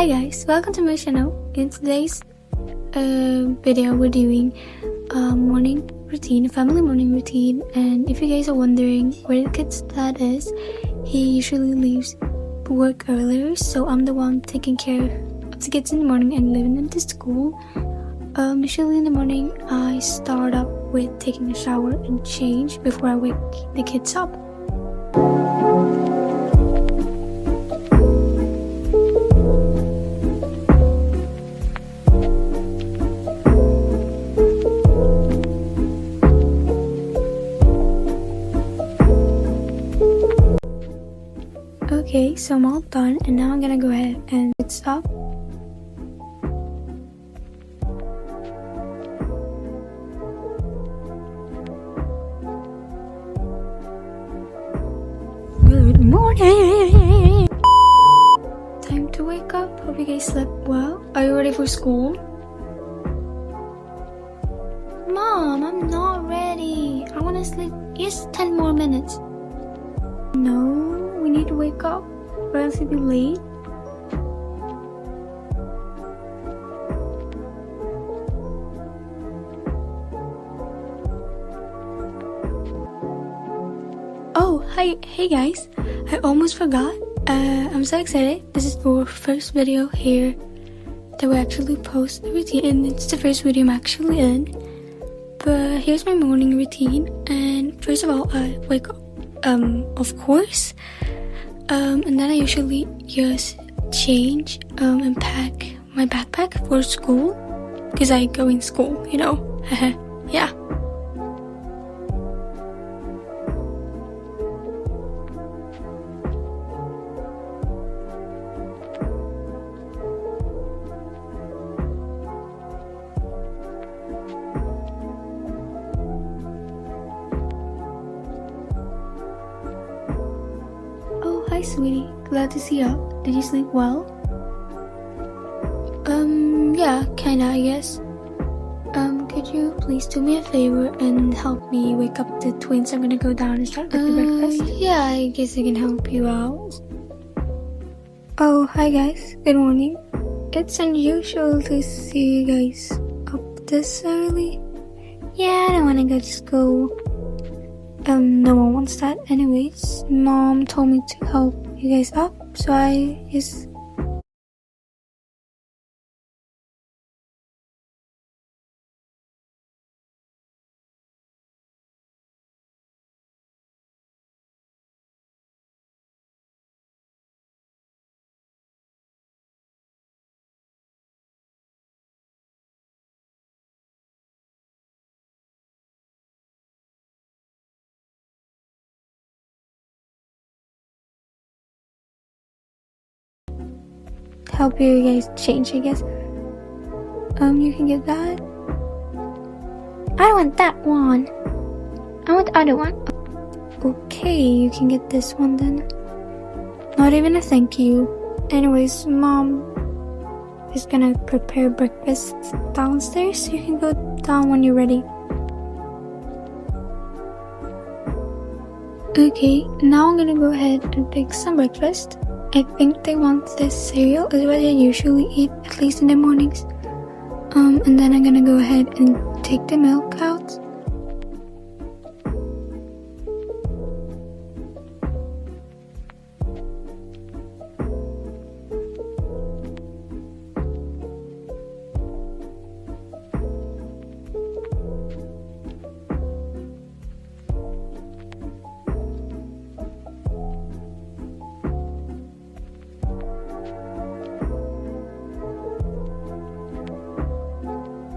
Hi guys, welcome to my channel. In today's video we're doing a morning routine, a family morning routine, and if you guys are wondering where the kid's dad is, he usually leaves work earlier, so I'm the one taking care of the kids in the morning and leaving them to school. Usually in the morning I start up with taking a shower and change before I wake the kids up. Okay, so I'm all done and now I'm gonna go ahead and stop. Good morning! Time to wake up. Hope you guys slept well. Are you ready for school? Mom, I'm not ready. I wanna sleep just 10 more minutes. No, we need to wake up or else it'll be late. Oh, hey guys, I almost forgot. I'm so excited. This is our first video here that we actually post a routine, and it's the first video I'm actually in. But here's my morning routine, and first of all, I wake up, of course, and then I usually just change and pack my backpack for school, because I go in school, you know. Yeah. Hi sweetie, glad to see you up. Did you sleep well? Yeah, kinda I guess. Could you please do me a favor and help me wake up the twins? I'm gonna go down and start with the breakfast. Yeah, I guess I can help you out. Oh, hi guys, good morning. It's unusual to see you guys up this early. Yeah, I don't wanna go to school. No one wants that anyways. Mom told me to help you guys up, so I just... help you guys change, I guess. You can get that. I want that one. I want the other one. Okay, you can get this one then. Not even a thank you. Anyways, Mom is gonna prepare breakfast downstairs, so you can go down when you're ready. Okay, now I'm gonna go ahead and take some breakfast. I think they want this cereal, is what I usually eat, at least in the mornings. And then I'm gonna go ahead and take the milk out.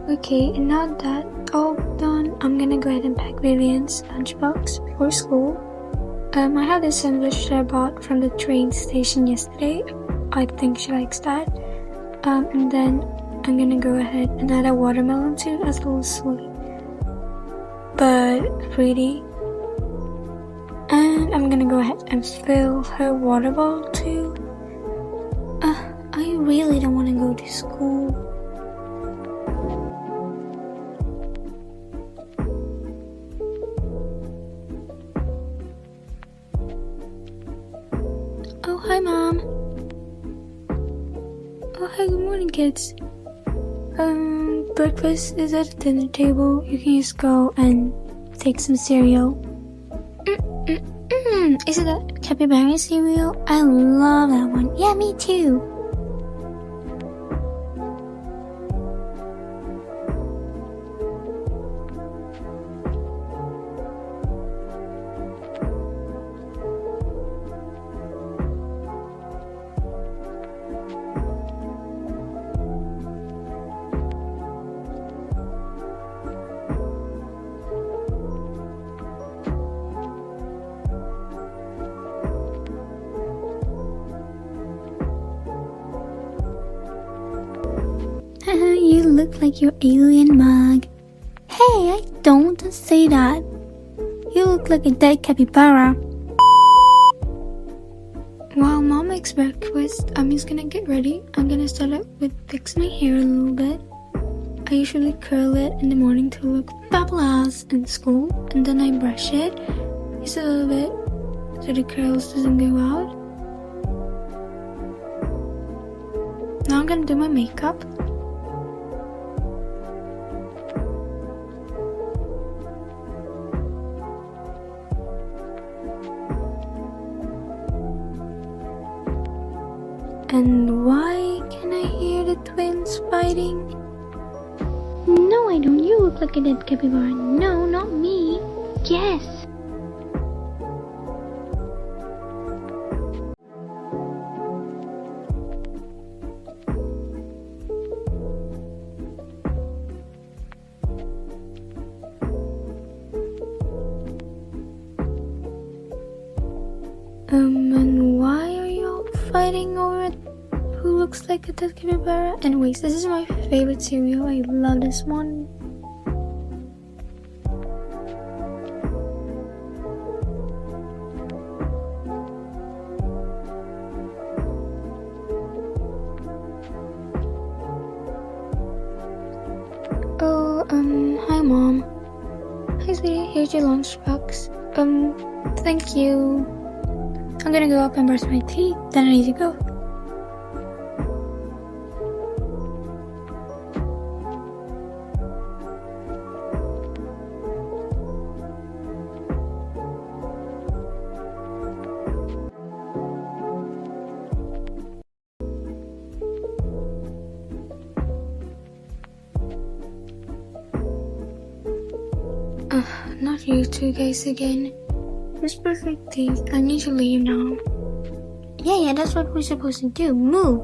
Okay, and now that all done, I'm gonna go ahead and pack Vivian's lunchbox for school. I have this sandwich that I bought from the train station yesterday. I think she likes that. And then I'm gonna go ahead and add a watermelon too, as a little sweet but pretty. And I'm gonna go ahead and fill her water bottle too. I really don't want to go to school. Oh, hi, Mom. Oh, Hi, good morning, kids. Breakfast is at the dinner table. You can just go and take some cereal. Is it that capybara cereal? I love that one. Yeah, me too. You look like your alien mug. Hey, I don't say that. You look like a dead capybara. While Mom makes breakfast, I'm just gonna get ready. I'm gonna start out with fix my hair a little bit. I usually curl it in the morning to look fabulous in school, and then I brush it just a little bit so the curls doesn't go out. Now I'm gonna do my makeup. And why can I hear the twins fighting? No, I don't. You look like a dead capybara. No, not me. Yes. And why are you all fighting over it? Who looks like a dead capybara? Anyways, this is my favorite cereal. I love this one. Oh, hi Mom. Hi sweetie, here's your lunchbox. Thank you. I'm gonna go up and brush my teeth, then I need to go. Not you two guys again. Just perfect teeth. I need to leave now. Yeah, that's what we're supposed to do. Move.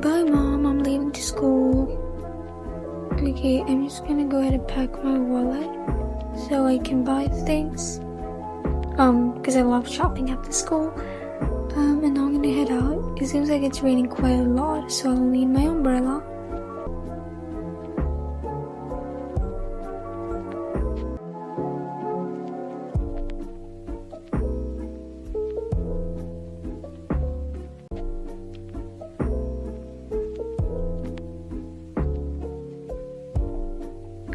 Bye, Mom. I'm leaving to school. Okay, I'm just gonna go ahead and pack my wallet so I can buy things. Because I love shopping after school. And now I'm gonna head out. It seems like it's raining quite a lot, so I'll need my umbrella.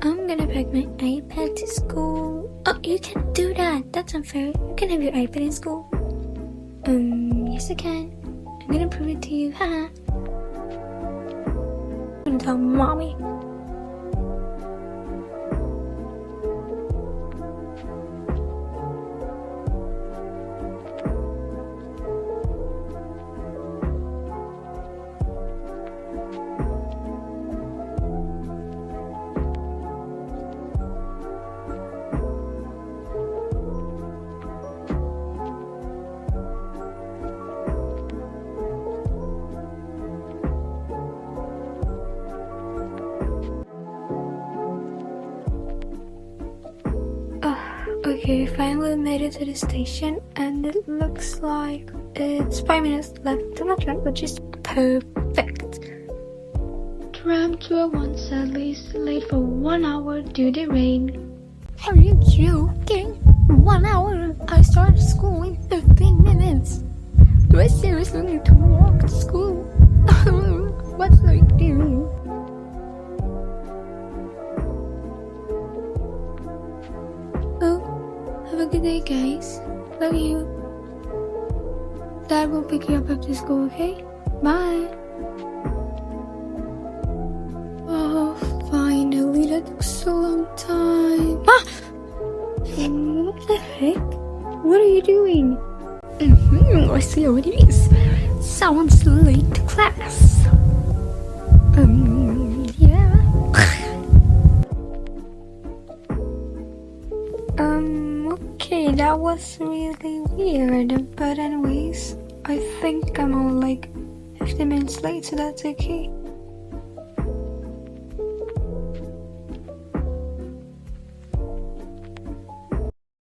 I'm gonna pack my iPad to school. Oh, you can't do that. That's unfair. You can have your iPad in school. Yes I can. I'm gonna prove it to you. Haha. I'm gonna tell Mommy. Okay, finally made it to the station, and it looks like it's 5 minutes left to my train, which is perfect. Tram 201 sadly is late for 1 hour due to rain. Are you joking? 1 hour? I started school in 15 minutes. Do I seriously need to walk to school? have a good day, guys. Love you. Dad will pick you up after school, okay? Bye. Oh, finally. That took so long time. Ah! What the heck? What are you doing? I see what it is. Someone's late to class. Yeah. Okay, that was really weird. But anyways, I think I'm only like 50 minutes late, so that's okay.